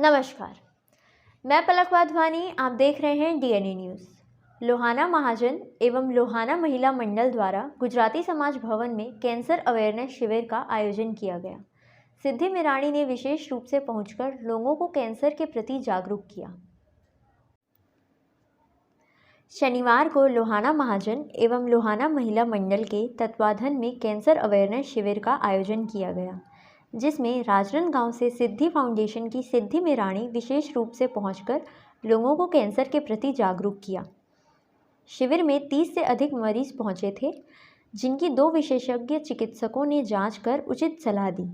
नमस्कार, मैं पलक वाधवानी। आप देख रहे हैं डीएनए न्यूज़। लोहाना महाजन एवं लोहाना महिला मंडल द्वारा गुजराती समाज भवन में कैंसर अवेयरनेस शिविर का आयोजन किया गया। सिद्धि मिराणी ने विशेष रूप से पहुंचकर लोगों को कैंसर के प्रति जागरूक किया। शनिवार को लोहाना महाजन एवं लोहाना महिला मंडल के तत्वाधान में कैंसर अवेयरनेस शिविर का आयोजन किया गया, जिसमें राजनांदगांव से सिद्धि फाउंडेशन की सिद्धि मिराणी विशेष रूप से पहुंचकर लोगों को कैंसर के प्रति जागरूक किया। शिविर में 30 से अधिक मरीज पहुंचे थे, जिनकी 2 विशेषज्ञ चिकित्सकों ने जांच कर उचित सलाह दी।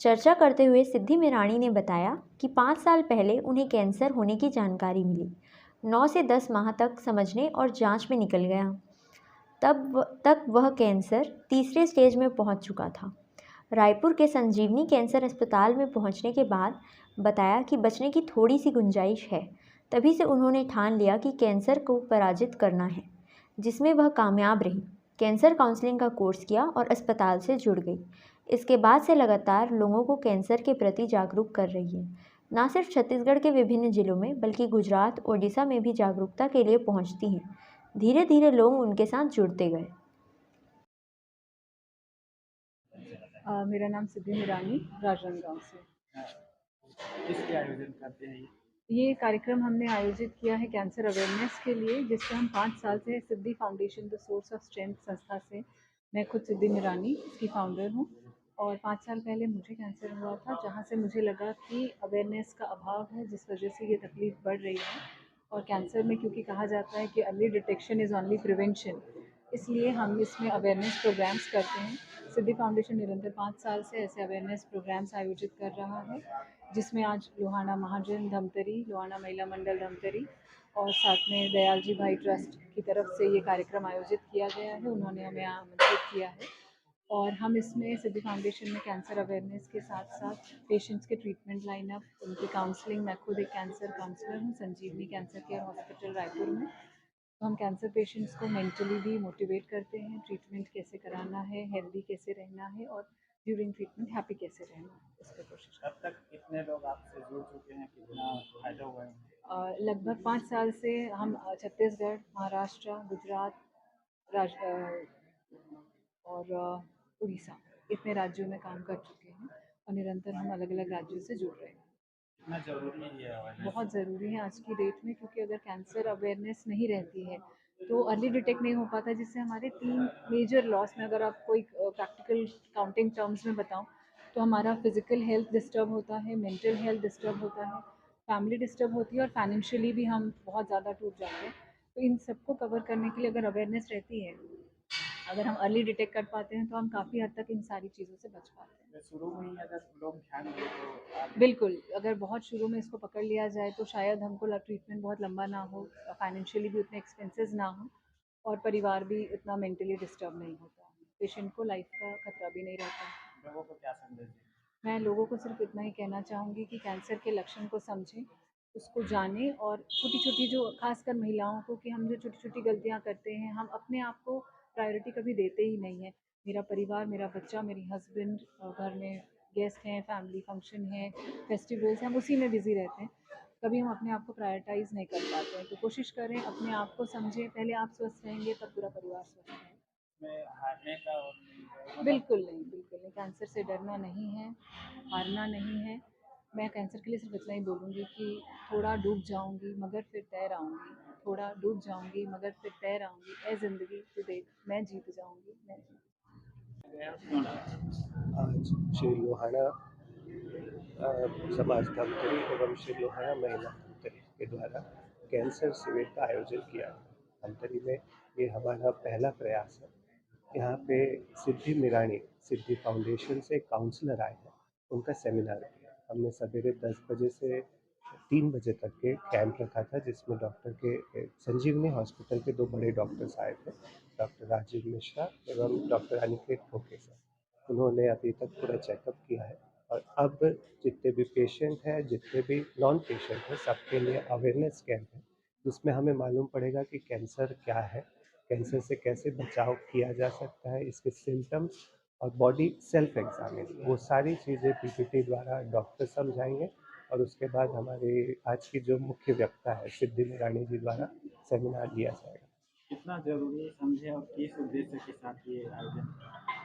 चर्चा करते हुए सिद्धि मिराणी ने बताया कि 5 साल पहले उन्हें कैंसर होने की जानकारी मिली। 9 से 10 माह तक समझने और जांच में निकल गया। तब तक वह कैंसर तीसरे स्टेज में पहुंच चुका था। रायपुर के संजीवनी कैंसर अस्पताल में पहुंचने के बाद बताया कि बचने की थोड़ी सी गुंजाइश है। तभी से उन्होंने ठान लिया कि कैंसर को पराजित करना है, जिसमें वह कामयाब रही। कैंसर काउंसलिंग का कोर्स किया और अस्पताल से जुड़ गई। इसके बाद से लगातार लोगों को कैंसर के प्रति जागरूक कर रही है। न सिर्फ छत्तीसगढ़ के विभिन्न जिलों में, बल्कि गुजरात, ओडिशा में भी जागरूकता के लिए पहुंचती हैं। धीरे धीरे लोग उनके साथ जुड़ते गए। मेरा नाम सिद्धि मिरानी, राजनांदगांव से। किसके आयोजन करते हैं ये कार्यक्रम हमने आयोजित किया है कैंसर अवेयरनेस के लिए, जिससे हम 5 साल से Siddhi foundation the source of strength संस्था से, मैं खुद सिद्धि मिरानी इसकी फाउंडर हूँ। और 5 साल पहले मुझे कैंसर हुआ था, जहाँ से मुझे लगा कि अवेयरनेस का अभाव है, जिस वजह से ये तकलीफ़ बढ़ रही है। और कैंसर में क्योंकि कहा जाता है कि early detection is only prevention, इसलिए हम इसमें अवेयरनेस प्रोग्राम्स करते हैं। सिद्धि फाउंडेशन निरंतर 5 साल से ऐसे अवेयरनेस प्रोग्राम्स आयोजित कर रहा है, जिसमें आज लोहाना महाजन धमतरी, लोहाना महिला मंडल धमतरी और साथ में दयाल जी भाई ट्रस्ट की तरफ से ये कार्यक्रम आयोजित किया गया है। उन्होंने हमें आमंत्रित किया है और हम इसमें सिद्धि फाउंडेशन में कैंसर अवेयरनेस के साथ साथ पेशेंट्स के ट्रीटमेंट लाइनअप, उनकी काउंसलिंग, मैं खुद एक कैंसर काउंसलर हूँ संजीवनी कैंसर केयर हॉस्पिटल रायपुर में। तो हम कैंसर पेशेंट्स को मेंटली भी मोटिवेट करते हैं, ट्रीटमेंट कैसे कराना है, हेल्दी कैसे रहना है और ड्यूरिंग ट्रीटमेंट हैप्पी कैसे रहना है, इस पर कोशिश। अब तक कितने लोग आपसे जुड़ चुके हैं, कितना फायदा हुआ है? लगभग 5 साल से हम छत्तीसगढ़, महाराष्ट्र, गुजरात, और उड़ीसा, इतने राज्यों में काम कर चुके हैं और निरंतर हम अलग अलग राज्यों से जुड़ रहे हैं। कितना ज़रूरी है अवेयरनेस? बहुत ज़रूरी है आज की डेट में, क्योंकि अगर कैंसर अवेयरनेस नहीं रहती है तो अर्ली डिटेक्ट नहीं हो पाता, जिससे हमारे 3 मेजर लॉस में, अगर आप कोई प्रैक्टिकल काउंटिंग टर्म्स में बताऊं, तो हमारा फिजिकल हेल्थ डिस्टर्ब होता है, मेंटल हेल्थ डिस्टर्ब होता है, फैमिली डिस्टर्ब होती है और फाइनेंशियली भी हम बहुत ज़्यादा टूट जाते हैं। तो इन सबको कवर करने के लिए अगर अवेयरनेस रहती है, अगर हम अर्ली डिटेक्ट कर पाते हैं, तो हम काफ़ी हद तक इन सारी चीज़ों से बच पाते हैं। शुरू में ही अगर लोग ध्यान दें तो आगे बिल्कुल, अगर बहुत शुरू में इसको पकड़ लिया जाए तो शायद हमको ट्रीटमेंट बहुत लंबा ना हो, फाइनेंशियली भी उतने एक्सपेंसेस ना हो और परिवार भी इतना मेंटली डिस्टर्ब नहीं होता। पेशेंट को लाइफ का खतरा भी नहीं रहता। लोगों को क्या संदेश दें? मैं लोगों को सिर्फ इतना ही कहना चाहूँगी कि कैंसर के लक्षण को समझें, उसको जानें और छोटी-छोटी, जो खासकर महिलाओं को, कि हम जो छोटी-छोटी गलतियाँ करते हैं, हम अपने आप को प्रायोरिटी कभी देते ही नहीं हैं। मेरा परिवार, मेरा बच्चा, मेरी हस्बैंड, घर में गेस्ट हैं, फैमिली फंक्शन है, फेस्टिवल्स हैं, हम उसी में बिज़ी रहते हैं। कभी हम अपने आप को प्रायोरिटाइज़ नहीं कर पाते हैं। तो कोशिश करें, अपने आप को समझें, पहले आप स्वस्थ रहेंगे तब पूरा परिवार स्वस्थ रहेगा। में हारने का और नहीं, बिल्कुल नहीं, बिल्कुल नहीं। कैंसर से डरना नहीं है, हारना नहीं है। मैं कैंसर के लिए सिर्फ इतना ही बोलूँगी कि थोड़ा डूब जाऊँगी मगर फिर तैर आऊँगी, थोड़ा डूब जाऊँगी मगर फिर तैर आऊँगी, ऐ ज़िंदगी तू देख मैं जीत जाऊँगी, मैं जीत। आज श्री लोहाना समाज धमतरी एवं श्री लोहाना महिला धमतरी के द्वारा कैंसर शिविर का आयोजन किया है। धमतरी में ये हमारा पहला प्रयास है। यहाँ पे सिद्धि मिराणी सिद्धि फाउंडेशन से काउंसलर आए हैं, उनका सेमिनार किया। हमने सवेरे 10 बजे से 3 बजे तक के कैंप रखा था, जिसमें डॉक्टर के संजीवनी हॉस्पिटल के 2 बड़े डॉक्टर्स आए थे, डॉक्टर राजीव मिश्रा एवं डॉक्टर अनिकेत ठोके सर। उन्होंने अभी तक पूरा चेकअप किया है और अब जितने भी पेशेंट हैं, जितने भी नॉन पेशेंट हैं, सबके लिए अवेयरनेस कैंप है, जिसमें हमें मालूम पड़ेगा कि कैंसर क्या है, कैंसर से कैसे बचाव किया जा सकता है, इसके सिम्टम्स और बॉडी सेल्फ एग्जामिन, वो सारी चीज़ें पीपीटी द्वारा डॉक्टर समझाएंगे और उसके बाद हमारी आज की जो मुख्य वक्ता है सिद्धि मिरानी जी द्वारा सेमिनार लिया जाएगा। कितना जरूरी समझे और किस उद्देश्य के साथ ये आयोजन?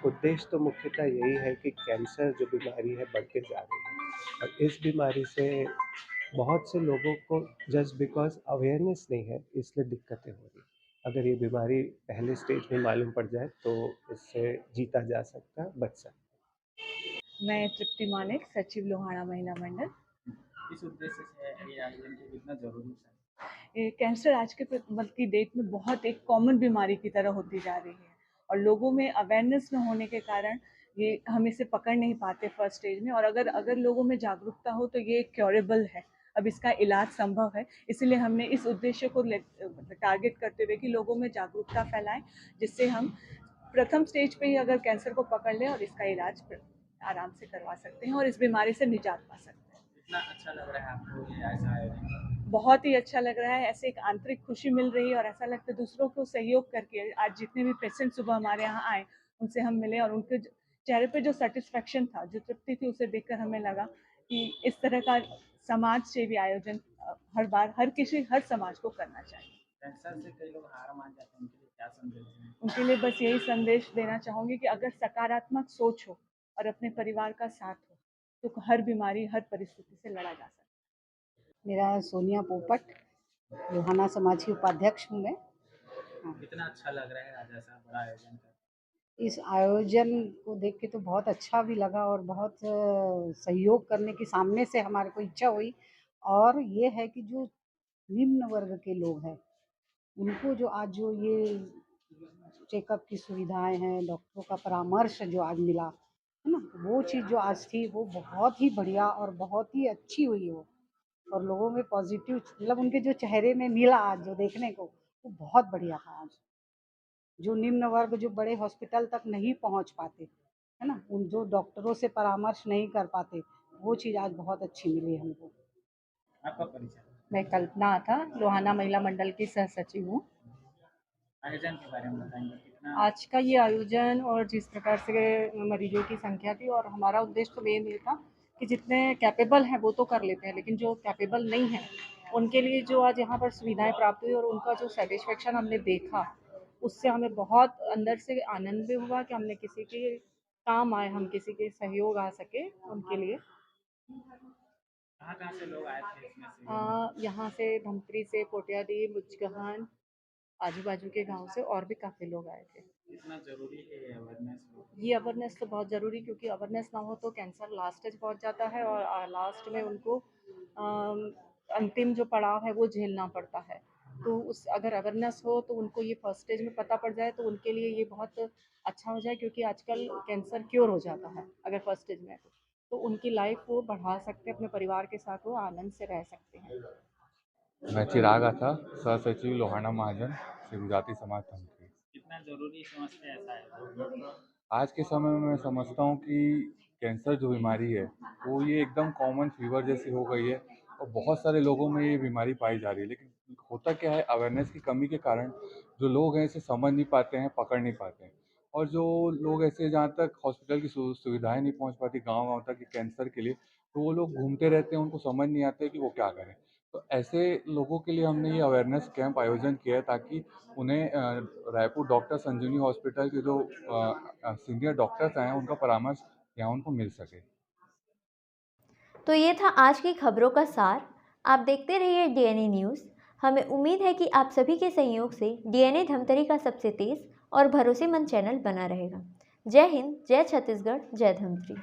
उद्देश्य तो मुख्यतः यही है कि कैंसर जो बीमारी है बढ़ते जा रही है और इस बीमारी से बहुत से लोगों को जस्ट बिकॉज अवेयरनेस नहीं है इसलिए दिक्कतें हो रही। अगर ये बीमारी पहले स्टेज में मालूम पड़ जाए तो इससे जीता जा सकता है, बच सकता है। मैं तृप्ति मानिक, सचिव लोहाना महिला मंडल। इस उद्देश्य से ये आयोजन कितना जरूरी है? कैंसर आज के बल्कि डेट में बहुत एक कॉमन बीमारी की तरह होती जा रही है और लोगों में अवेयरनेस न होने के कारण ये हम इसे पकड़ नहीं पाते फर्स्ट स्टेज में। और अगर लोगों में जागरूकता हो तो ये क्योरेबल है, अब इसका इलाज संभव है। इसलिए हमने इस उद्देश्य को टारगेट करते हुए कि लोगों में जागरूकता फैलाएं, जिससे हम प्रथम स्टेज पे ही अगर कैंसर को पकड़ लें और इसका इलाज आराम से करवा सकते हैं और इस बीमारी से निजात पा सकते हैं। कितना अच्छा लग रहा है आपको ये ऐसा आयोजन? बहुत ही अच्छा लग रहा है, ऐसे एक आंतरिक खुशी मिल रही है और ऐसा लगता है दूसरों को सहयोग करके। आज जितने भी पेशेंट सुबह हमारे यहाँ आए उनसे हम मिले और उनके चेहरे पे जो सेटिस्फेक्शन था, जो तृप्ति थी, उसे देखकर हमें लगा कि इस तरह का समाज सेवी आयोजन हर समाज को करना चाहिए। कैंसर से कई लोग हार मान जाते हैं, उनके लिए क्या संदेश है? उनके लिए बस यही संदेश देना चाहूँगी कि अगर सकारात्मक सोच हो और अपने परिवार का साथ हो तो हर बीमारी, हर परिस्थिति से लड़ा जा सकता है। मेरा सोनिया पोपट, लोहाना समाज की उपाध्यक्ष हूँ मैं। कितना अच्छा लग रहा है आज ऐसा बड़ा आयोजन कर? इस आयोजन को देख के तो बहुत अच्छा भी लगा और बहुत सहयोग करने की सामने से हमारे को इच्छा हुई। और ये है कि जो निम्न वर्ग के लोग हैं उनको जो आज जो ये चेकअप की सुविधाएं हैं, डॉक्टरों का परामर्श जो आज मिला है ना, वो चीज़ जो आज थी वो बहुत ही बढ़िया और बहुत ही अच्छी हुई वो। और लोगों में पॉजिटिव मतलब उनके जो चेहरे में मिला आज जो देखने को, वो बहुत बढ़िया था। आज जो निम्न वर्ग जो बड़े हॉस्पिटल तक नहीं पहुंच पाते है ना, उन जो डॉक्टरों से परामर्श नहीं कर पाते, वो चीज़ आज बहुत अच्छी मिली हमको। आपका परिचय? मैं कल्पना था, लोहाना महिला मंडल की सह सचिव हूँ। आयोजन के बारे में बताएंगे कितना? आज का ये आयोजन और जिस प्रकार से मरीजों की संख्या थी, और हमारा उद्देश्य तो मेन ये था कि जितने कैपेबल हैं वो तो कर लेते हैं, लेकिन जो कैपेबल नहीं हैं उनके लिए जो आज यहाँ पर सुविधाएं प्राप्त हुई और उनका जो सेटिस्फेक्शन हमने देखा, उससे हमें बहुत अंदर से आनंद भी हुआ कि हमने किसी के काम आए, हम किसी के सहयोग आ सके उनके लिए। कहाँ से लोग आए थे इसमें से? यहाँ से धमतरी से, पोटियादी, बुचगहान, आजू बाजू के गांव से और भी काफ़ी लोग आए थे। इतना जरूरी है ये अवेयरनेस? ये अवेयरनेस तो बहुत ज़रूरी, क्योंकि अवेयरनेस ना हो तो कैंसर लास्ट स्टेज पहुँच जाता है और लास्ट में उनको अंतिम जो पड़ाव है वो झेलना पड़ता है। तो उस अगर अवेयरनेस हो तो उनको ये फर्स्ट स्टेज में पता पड़ जाए तो उनके लिए ये बहुत अच्छा हो जाए, क्योंकि आजकल कैंसर क्योर हो जाता है अगर फर्स्ट स्टेज में है तो उनकी लाइफ वो बढ़ा सकते हैं, अपने परिवार के साथ वो आनंद से रह सकते हैं। मैं चिराग था, सह सचिव लोहाना महाजन, शिवजाति समाज धमतरी। कितना जरूरी समझते हैं ऐसा है? आज के समय में मैं समझता हूँ कि कैंसर जो बीमारी है वो ये एकदम कॉमन फीवर जैसी हो गई है और बहुत सारे लोगों में ये बीमारी पाई जा रही है, लेकिन होता क्या है, अवेयरनेस की कमी के कारण जो लोग हैं इसे समझ नहीं पाते हैं, पकड़ नहीं पाते हैं। और जो लोग ऐसे जहाँ तक हॉस्पिटल की सुविधाएं नहीं पहुँच पाती गाँव तक कैंसर के लिए, तो वो लोग घूमते रहते हैं, उनको समझ नहीं आता है कि वो क्या करें। तो ऐसे लोगों के लिए हमने ये अवेयरनेस कैंप आयोजन किया है ताकि उन्हें रायपुर डॉक्टर संजीवनी हॉस्पिटल के जो सीनियर डॉक्टर्स हैं उनका परामर्श यहाँ उनको मिल सके। तो ये था आज की खबरों का सार। आप देखते रहिए डीएनए न्यूज़। हमें उम्मीद है कि आप सभी के सहयोग से डीएनए धमतरी का सबसे तेज़ और भरोसेमंद चैनल बना रहेगा। जय हिंद, जय छत्तीसगढ़, जय धमतरी।